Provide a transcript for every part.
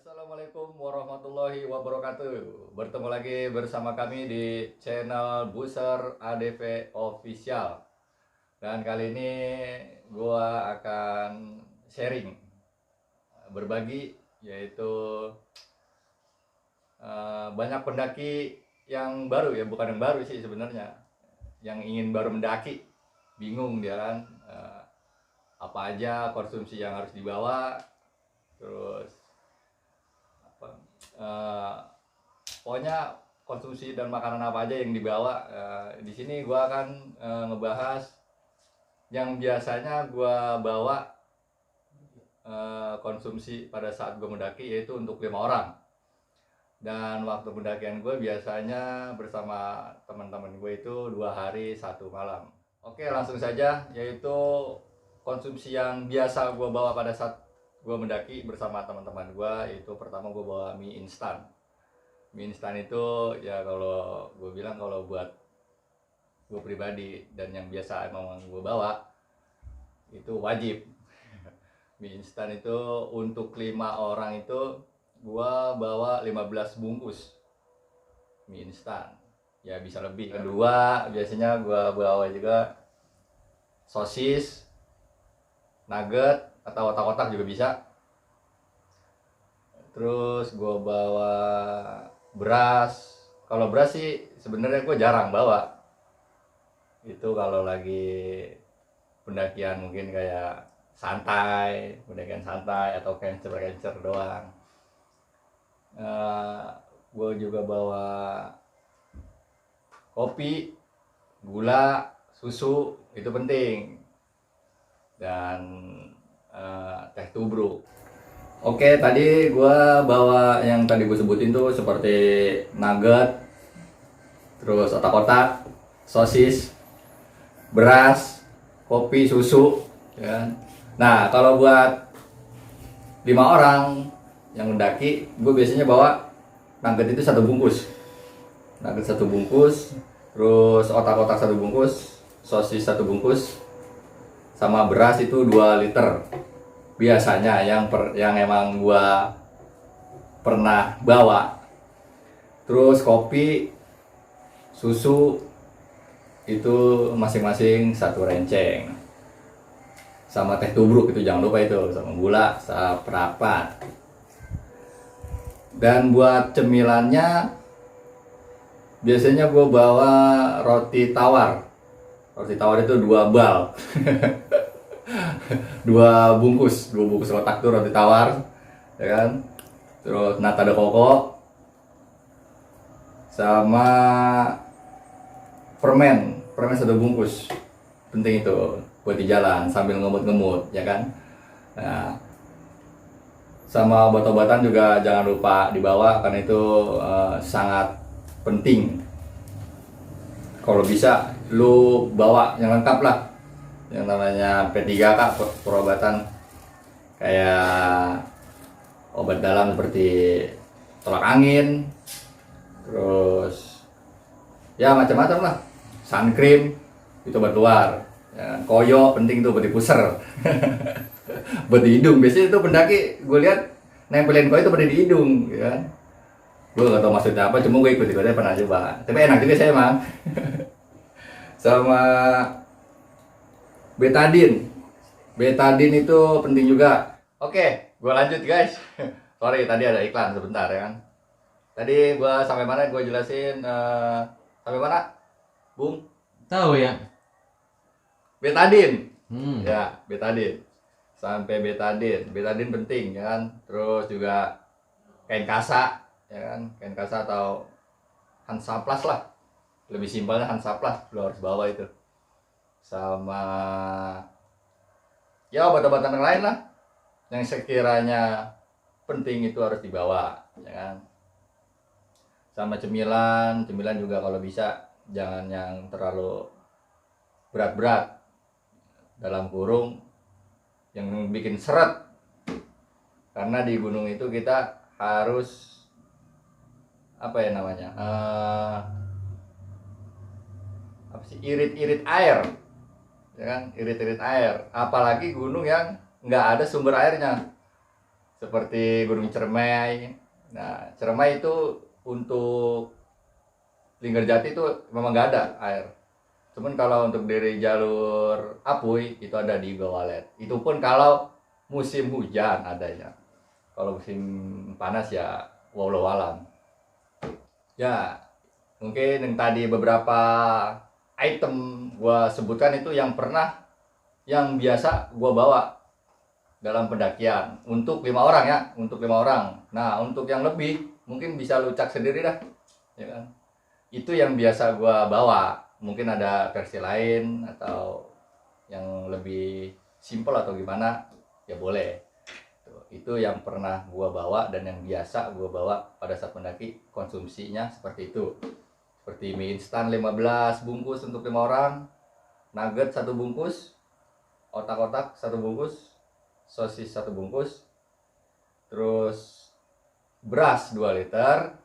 Assalamualaikum warahmatullahi wabarakatuh. Bertemu lagi bersama kami di channel Buser ADV Official. Dan kali ini gua akan sharing, berbagi, yaitu banyak pendaki yang baru, ya bukan yang baru sih sebenarnya, yang ingin baru mendaki, bingung dia kan, apa aja konsumsi yang harus dibawa, terus uh, pokoknya konsumsi dan makanan apa aja yang dibawa. Di sini gue akan ngebahas yang biasanya gue bawa konsumsi pada saat gue mendaki, yaitu untuk 5 orang. Dan waktu pendakian gue biasanya bersama teman-teman gue itu 2 hari 1 malam. Oke, langsung saja, yaitu konsumsi yang biasa gue bawa pada saat gue mendaki bersama teman-teman gue. Itu pertama gue bawa mie instan. Mie instan itu ya kalau gue bilang, kalau buat gue pribadi dan yang biasa emang gue bawa, itu wajib. Mie instan itu untuk 5 orang itu gue bawa 15 bungkus mie instan, ya bisa lebih. Kedua, biasanya gue bawa juga sosis, nugget atau otak-otak juga bisa. Terus gue bawa beras. Kalau beras sih sebenarnya gue jarang bawa. Itu kalau lagi pendakian mungkin kayak pendakian santai atau cancer doang. Gue juga bawa kopi, gula, susu, itu penting. Dan teh tubruk. Oke, tadi gue bawa yang tadi gue sebutin tuh, seperti nugget, terus otak-otak, sosis, beras, kopi, susu, ya. Nah, kalau buat 5 orang yang mendaki, gue biasanya bawa nugget itu 1 bungkus, terus otak-otak 1 bungkus, sosis 1 bungkus, sama beras itu 2 liter. Biasanya yang emang gua pernah bawa. Terus kopi, susu itu masing-masing 1 renceng, sama teh tubruk itu jangan lupa, itu sama gula seperempat. Dan buat cemilannya biasanya gua bawa roti tawar itu 2 bal. 2 bungkus kotak tuh roti tawar, ya kan. Terus nata de coco sama permen 1 bungkus, penting itu buat di jalan sambil ngemut-ngemut, ya kan. Nah, sama obat-obatan juga jangan lupa dibawa, karena itu sangat penting. Kalau bisa lu bawa yang lengkap lah, yang namanya P3K, perobatan kayak obat dalam seperti tolak angin, terus ya macam-macam lah, sun cream itu obat luar, ya, koyo penting itu buat di puser. Buat di hidung biasanya itu pendaki gue lihat nempelin koyo itu pada di hidung, ya. Gue gak tau maksudnya apa, cuma gue ikut-ikutnya pernah coba, tapi enak juga saya emang. Sama betadin itu penting juga. Oke, gue lanjut guys. Sorry tadi ada iklan sebentar, ya kan. Tadi gue sampai mana, gue jelasin sampai mana, Bung? Tahu ya. Betadin. Hmm. Ya, betadin. Sampai betadin penting, ya kan. Terus juga kain kasa, ya kan. Kain kasa atau Hansaplast lah, lebih simpelnya Hansaplast lo harus bawa itu. Sama ya obat-obatan yang lain lah yang sekiranya penting itu harus dibawa, ya kan. Sama cemilan juga kalau bisa jangan yang terlalu berat-berat, dalam kurung yang bikin seret, karena di gunung itu kita harus apa ya namanya, apa sih, irit-irit air, ya kan, irit-irit air, apalagi gunung yang nggak ada sumber airnya, seperti Gunung Ciremai. Nah, Ciremai itu untuk Linggarjati itu memang nggak ada air. Cuman kalau untuk dari jalur Apuy itu ada di Gawalet. Itu pun kalau musim hujan adanya. Kalau musim panas ya walau alam. Ya, mungkin yang tadi beberapa item gua sebutkan itu yang biasa gua bawa dalam pendakian untuk 5 orang ya, untuk 5 orang. Nah, untuk yang lebih mungkin bisa lu cak sendiri dah, ya kan? Itu yang biasa gua bawa. Mungkin ada versi lain atau yang lebih simple atau gimana, ya boleh. Itu yang pernah gua bawa dan yang biasa gua bawa pada saat mendaki, konsumsinya seperti itu. Seperti mie instan 15 bungkus untuk 5 orang, nugget 1 bungkus, otak-otak 1 bungkus, sosis 1 bungkus, terus beras 2 liter,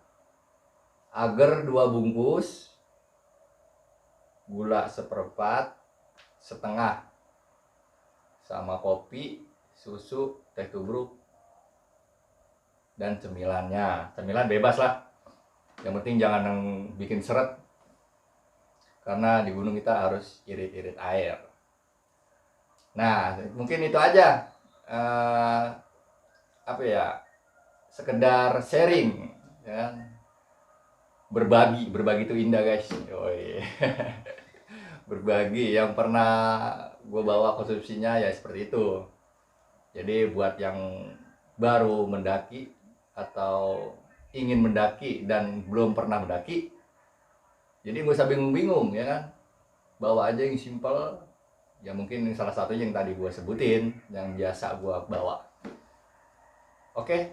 agar 2 bungkus, gula seperempat, setengah, sama kopi, susu, teh tubruk, dan cemilannya. Cemilan bebas lah, yang penting jangan yang bikin seret, karena di gunung kita harus irit-irit air. Nah, mungkin itu aja, apa ya, sekedar sharing ya. Berbagi itu indah guys. Yoi. Berbagi yang pernah gue bawa konsumsinya ya seperti itu. Jadi buat yang baru mendaki atau ingin mendaki dan belum pernah mendaki, jadi gak usah bingung-bingung ya kan, bawa aja yang simple. Ya mungkin salah satunya yang tadi gue sebutin, yang biasa gue bawa. Oke,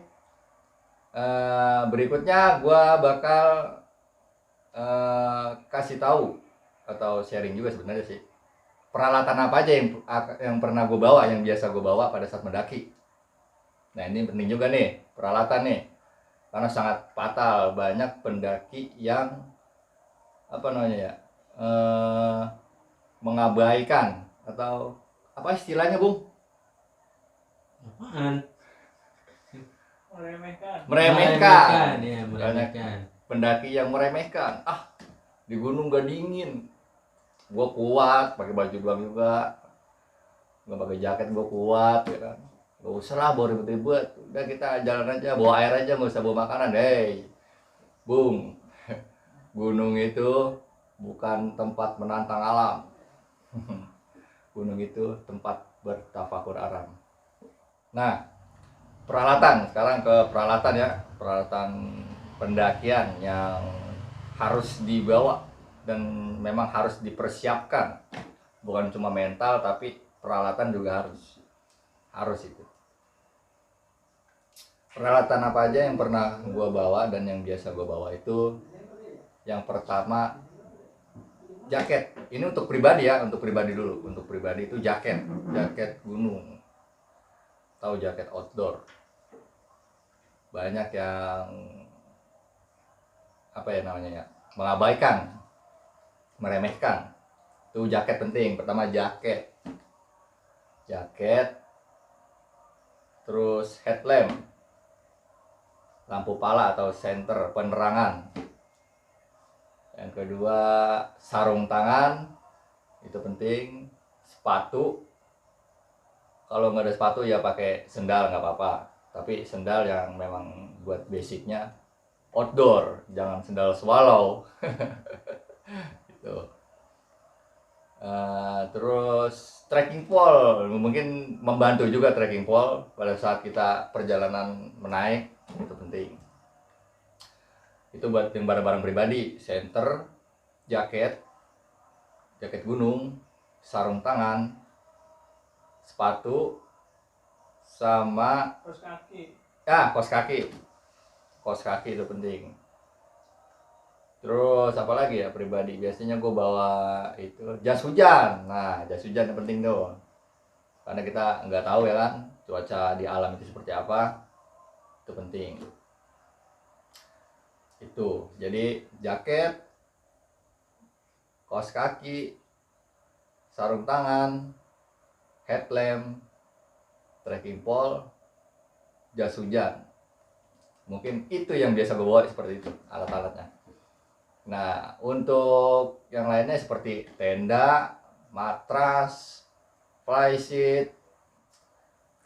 berikutnya gue bakal kasih tahu atau sharing juga sebenarnya sih, peralatan apa aja yang pernah gue bawa, yang biasa gue bawa pada saat mendaki. Nah, ini penting juga nih peralatan nih, karena sangat fatal. Banyak pendaki yang apa namanya ya, mengabaikan atau apa istilahnya Bung? Apaan? Meremehkan. Ya, Banyak meremehkan. pendaki yang meremehkan. Di gunung gak dingin, gue kuat pakai baju doang juga, nggak pakai jaket gue kuat ya kan. Gak usah lah bawa ribet-ribet, udah kita jalan aja, bawa air aja, nggak usah bawa makanan. Bung, gunung itu bukan tempat menantang alam. Gunung itu tempat bertafakur alam. Nah, peralatan, sekarang ke peralatan ya, peralatan pendakian yang harus dibawa dan memang harus dipersiapkan. Bukan cuma mental tapi peralatan juga harus itu. Peralatan apa aja yang pernah gue bawa dan yang biasa gue bawa itu, yang pertama jaket. Ini untuk pribadi ya, untuk pribadi dulu. Untuk pribadi itu jaket gunung, atau jaket outdoor. Banyak yang apa ya namanya ya, mengabaikan, meremehkan. Itu jaket penting. Pertama jaket, terus headlamp, lampu pala atau senter penerangan. Yang kedua sarung tangan, itu penting. Sepatu, kalau nggak ada sepatu ya pakai sendal nggak apa-apa, tapi sendal yang memang buat basicnya outdoor, jangan sendal swallow. Gitu. Terus trekking pole, mungkin membantu juga trekking pole pada saat kita perjalanan menaik, itu penting. Itu buat yang barang-barang pribadi, senter, jaket gunung, sarung tangan, sepatu, sama kaos kaki itu penting. Terus apa lagi ya pribadi, biasanya gue bawa itu jas hujan. Nah, jas hujan yang penting tuh, karena kita nggak tahu ya kan cuaca di alam itu seperti apa, itu penting. Itu jadi jaket, kaos kaki, sarung tangan, headlamp, trekking pole, jas hujan. Mungkin itu yang biasa gue bawa, seperti itu alat-alatnya. Nah, untuk yang lainnya seperti tenda, matras, flysheet.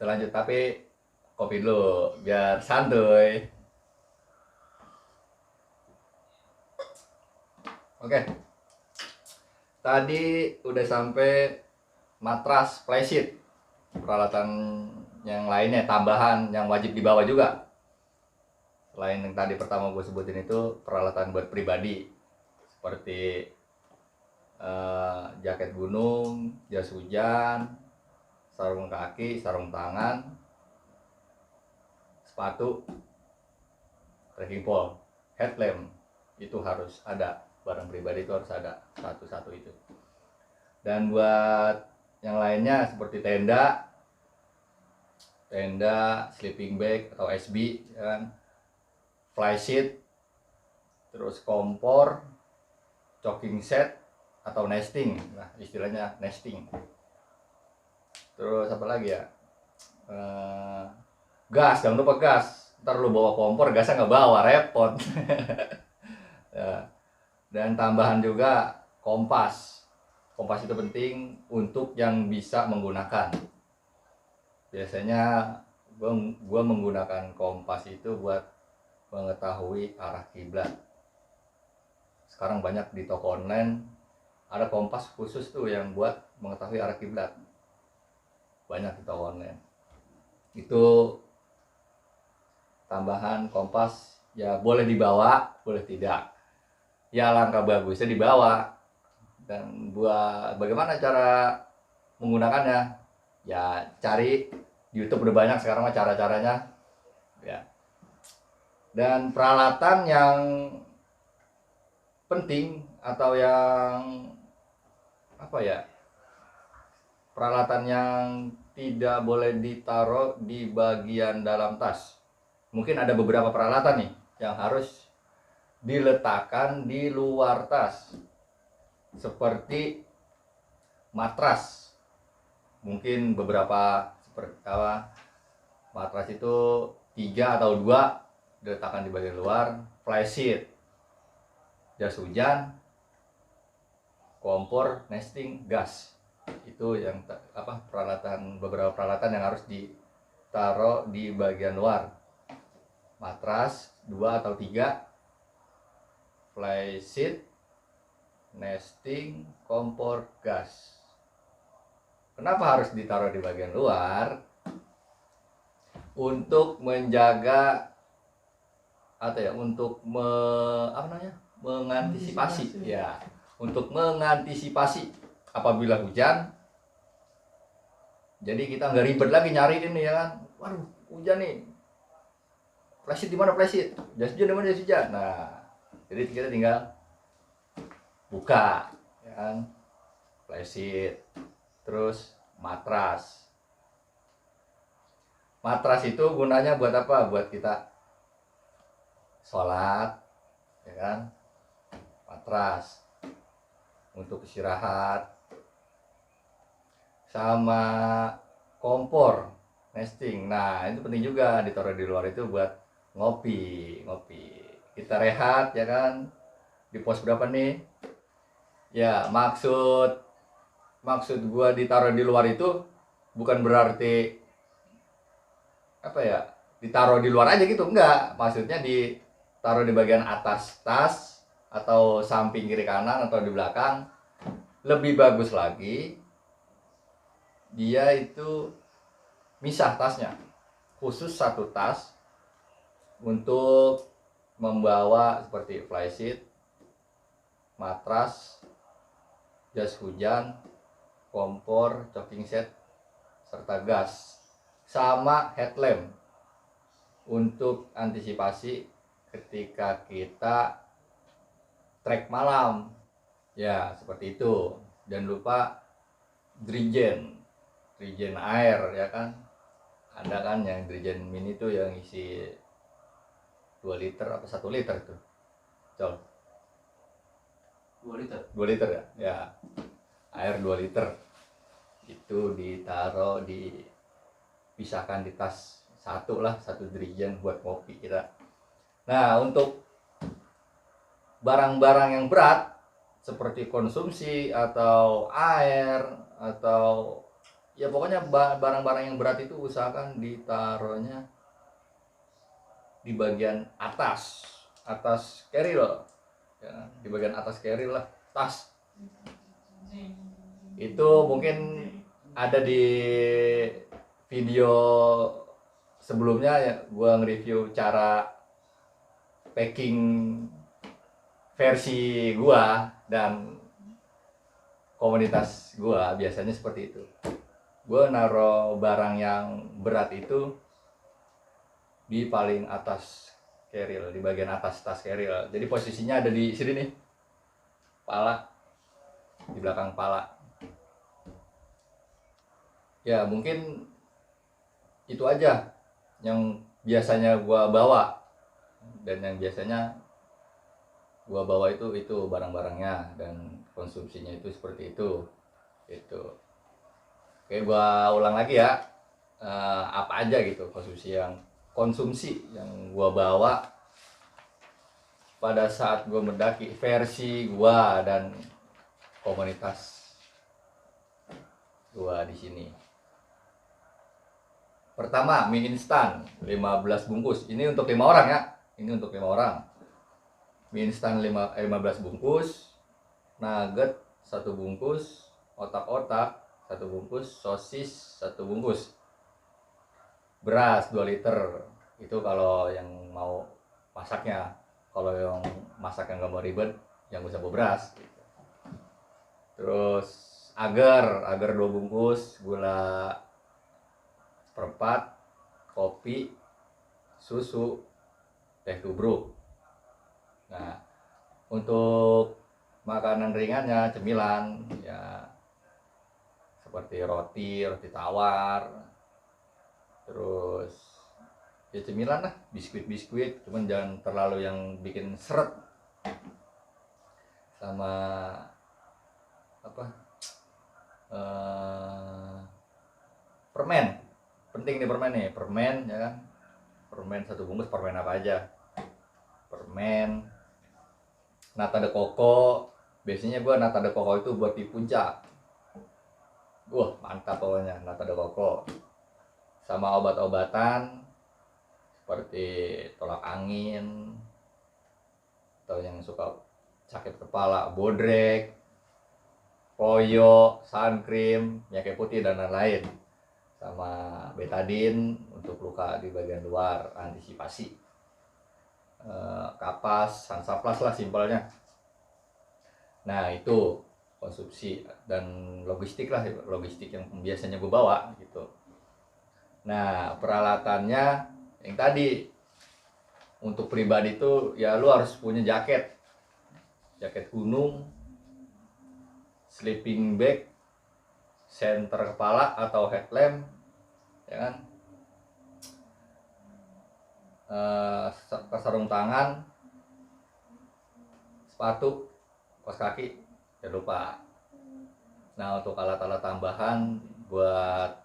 Terlanjut, tapi kopi dulu biar santuy. Oke. Tadi udah sampai matras, flysheet. Peralatan yang lainnya tambahan yang wajib dibawa juga. Selain yang tadi pertama gue sebutin itu peralatan buat pribadi seperti jaket gunung, jas hujan, sarung kaki, sarung tangan, sepatu, trekking pole, headlamp, itu harus ada. Barang pribadi itu harus ada satu-satu itu. Dan buat yang lainnya seperti tenda, sleeping bag atau SB, ya kan? Flysheet, terus kompor, choking set atau nesting. Nah, istilahnya nesting. Terus apa lagi ya? Gas, jangan lupa gas. Ntar lu bawa kompor, gasnya nggak bawa, repot. Ya. Dan tambahan juga kompas. Kompas itu penting untuk yang bisa menggunakan. Biasanya gua menggunakan kompas itu buat mengetahui arah kiblat. Sekarang banyak di toko online ada kompas khusus tuh yang buat mengetahui arah kiblat. Banyak di toko online. Itu tambahan kompas, ya boleh dibawa, boleh tidak. Ya langkah bagusnya dibawa. Dan buat bagaimana cara menggunakannya? Ya cari di YouTube, udah banyak sekarang mah cara-caranya. Ya. Dan peralatan yang penting atau yang apa ya, peralatan yang tidak boleh ditaruh di bagian dalam tas. Mungkin ada beberapa peralatan nih yang harus diletakkan di luar tas, seperti matras. Mungkin beberapa seperti apa, matras itu 3 atau 2 diletakkan di bagian luar. Flysheet, jas hujan, kompor, nesting, gas. Itu yang beberapa peralatan yang harus ditaruh di bagian luar. Matras 2 atau 3, flysheet, nesting, kompor, gas. Kenapa harus ditaruh di bagian luar? Untuk menjaga mengantisipasi ya, untuk mengantisipasi apabila hujan. Jadi kita nggak ribet lagi nyariin nih, ya kan? Waduh, hujan nih. Flysheet di mana flysheet? Jas hujan di mana jas hujan? Nah, jadi kita tinggal buka, ya kan? Flysheet, terus matras. Matras itu gunanya buat apa? Buat kita sholat, ya kan? Matras untuk istirahat. Sama kompor, nesting. Nah, itu penting juga ditaruh di luar itu buat ngopi. Kita rehat, ya kan? Di pos berapa nih? Ya, maksud gua ditaruh di luar itu bukan berarti ditaruh di luar aja gitu, enggak. Maksudnya ditaruh di bagian atas tas atau samping kiri kanan atau di belakang. Lebih bagus lagi dia itu misah tasnya, khusus satu tas untuk membawa seperti flysheet, matras, jas hujan, kompor, choking set, serta gas, sama headlamp untuk antisipasi ketika kita trek malam. Ya, seperti itu. Jangan lupa drigen air, ya kan? Ada kan yang drigen mini tuh yang isi 2 liter apa 1 liter tuh. Col. 2 liter. 2 liter ya? Ya. Air 2 liter. Itu dipisahkan di tas satu dirijen buat kopi kita. Nah, untuk barang-barang yang berat seperti konsumsi atau air atau ya pokoknya barang-barang yang berat itu usahakan ditaruhnya di bagian atas carrier, ya, di bagian atas carrier lah, tas. Itu mungkin ada di video sebelumnya ya, gua nge-review cara packing versi gua dan komunitas gua biasanya seperti itu. Gua naruh barang yang berat itu di paling atas carrier, di bagian atas tas carrier. Jadi posisinya ada di sini nih, pala, di belakang pala. Ya mungkin itu aja yang biasanya gua bawa, dan yang biasanya gua bawa itu barang-barangnya dan konsumsinya itu seperti itu. Oke, gua ulang lagi ya, apa aja gitu konsumsi yang gua bawa pada saat gua mendaki, versi gua dan komunitas gua di sini. Pertama, mie instan 15 bungkus. Ini untuk 5 orang ya. Ini untuk 5 orang. Mie instan 15 bungkus, nugget 1 bungkus, otak-otak 1 bungkus, sosis 1 bungkus. Beras 2 liter. Itu kalau yang mau masaknya. Kalau yang masaknya nggak mau ribet, yang bisa bawa beras. Terus agar 2 bungkus, gula seperempat, kopi, susu, teh tubruk. Nah, untuk makanan ringannya, cemilan ya seperti roti tawar, terus ya cemilan lah, biskuit, cuman jangan terlalu yang bikin seret, sama apa, permen. Penting nih permen ya kan. Permen 1 bungkus, permen apa aja, permen nata de coco. Biasanya gue nata de coco itu buat di puncak. Wah mantap pokoknya nata de coco. Sama obat-obatan seperti tolak angin, atau yang suka sakit kepala, bodrek, koyo, sun cream, minyak putih dan lain-lain. Sama betadine untuk luka di bagian luar, antisipasi. Kapas, Hansaplast lah simpelnya. Nah itu konsumsi dan logistik yang biasanya gue bawa gitu. Nah peralatannya yang tadi, untuk pribadi itu ya lu harus punya jaket gunung, sleeping bag, senter kepala atau headlamp, ya kan, sarung tangan, sepatu, kaos kaki, jangan lupa. Nah untuk alat-alat tambahan buat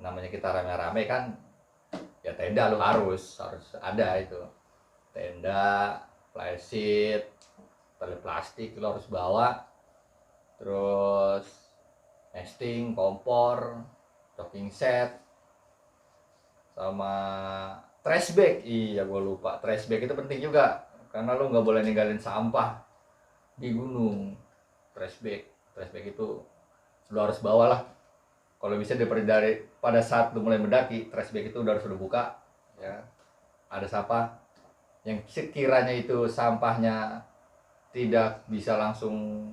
namanya kita rame-rame kan, ya tenda lu harus ada itu, tenda, flysheet, tali plastik lu harus bawa, terus nesting, kompor, docking set, sama trash bag. Iya gue lupa, trash bag itu penting juga karena lu nggak boleh ninggalin sampah di gunung. Trash bag itu lu harus bawa lah. Kalau bisa dari pada saat lu mulai mendaki, trash bag itu udah buka ya, ada sampah yang sekiranya itu sampahnya tidak bisa langsung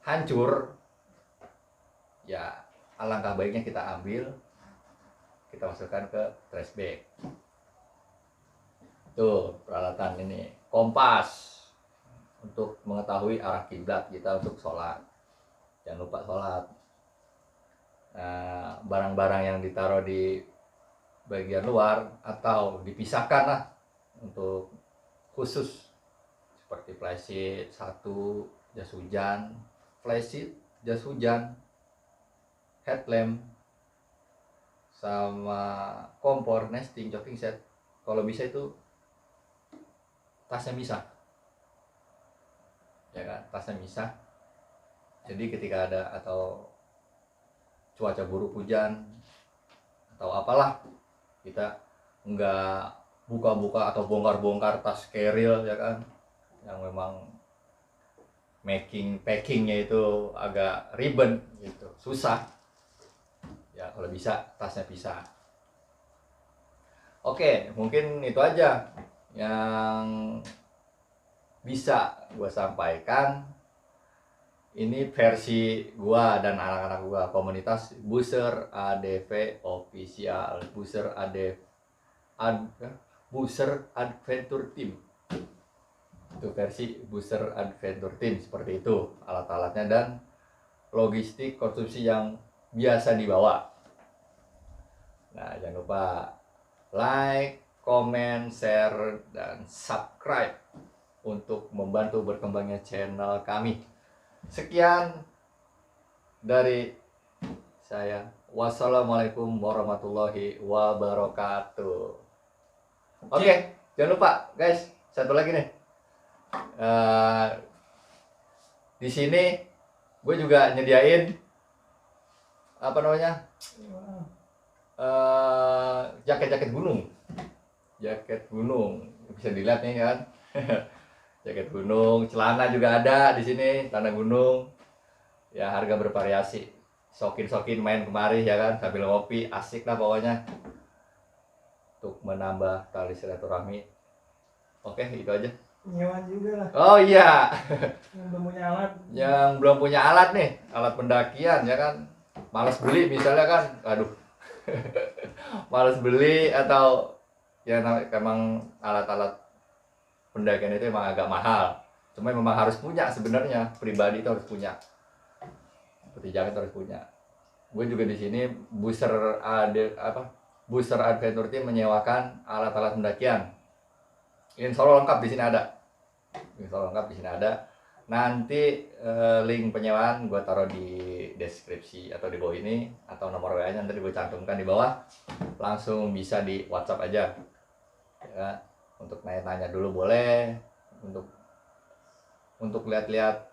hancur, ya alangkah baiknya kita ambil, kita masukkan ke trash bag. Tuh peralatan ini. Kompas untuk mengetahui arah kiblat kita untuk sholat, jangan lupa sholat. Nah, barang-barang yang ditaruh di bagian luar atau dipisahkan lah untuk khusus, seperti flysheet 1, jas hujan, flysheet, jas hujan, headlamp, sama kompor, nesting, chopping set, kalau bisa itu tasnya misah, ya kan, tasnya misah. Jadi ketika ada atau cuaca buruk, hujan atau apalah, kita nggak buka-buka atau bongkar-bongkar tas keril, ya kan, yang memang packingnya itu agak ribet gitu, susah. Ya kalau bisa tasnya pisah. Oke, mungkin itu aja yang bisa gue sampaikan. Ini versi gue dan anak-anak gue, komunitas Booster ADV Official, Booster Adventure Team. Itu versi Booster Adventure Team, seperti itu alat-alatnya dan logistik konsumsi yang biasa dibawa. Nah, jangan lupa like, comment, share, dan subscribe untuk membantu berkembangnya channel kami. Sekian dari saya. Wassalamualaikum warahmatullahi wabarakatuh. Oke, jangan lupa guys, satu lagi nih. Di sini gue juga nyediain apa namanya, jaket gunung, bisa dilihat nih kan. Jaket gunung, celana juga ada di sini, celana gunung. Ya harga bervariasi. Sokin main kemari ya kan, sambil ngopi, asik lah pokoknya. Untuk menambah tali silaturahmi. Oke, itu aja. Nyewa juga lah. Oh iya. Yang belum punya alat. Yang belum punya alat nih, alat pendakian ya kan. Malas beli misalnya kan, aduh. Malas beli atau ya memang alat-alat pendakian itu emang agak mahal. Cuma memang harus punya sebenarnya, pribadi itu harus punya. Seperti jaket harus punya. Gue juga di sini Booster Adventure Team menyewakan alat-alat pendakian. Insya Allah lengkap di sini ada. Nanti link penyewaan gue taruh di deskripsi atau di bawah ini, atau nomor WA-nya nanti gue cantumkan di bawah. Langsung bisa di WhatsApp aja. Ya, untuk nanya-nanya dulu boleh, untuk lihat-lihat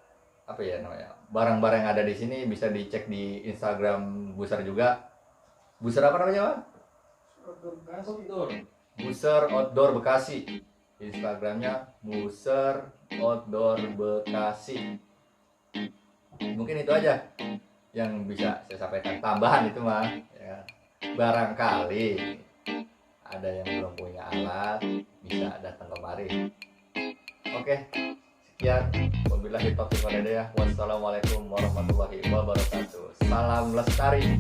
apa ya namanya, barang-barang yang ada di sini bisa dicek di Instagram Booster juga. Booster apa namanya, Pak? Booster Outdoor Bekasi. Instagramnya Booster Outdoor Bekasi. Mungkin itu aja yang bisa saya sampaikan. Tambahan itu mah ya. Barangkali ada yang belum punya alat, bisa datang kemari. Oke, sekian. Wabillahi taufiq wal hidayah. Wassalamualaikum warahmatullahi wabarakatuh. Salam lestari.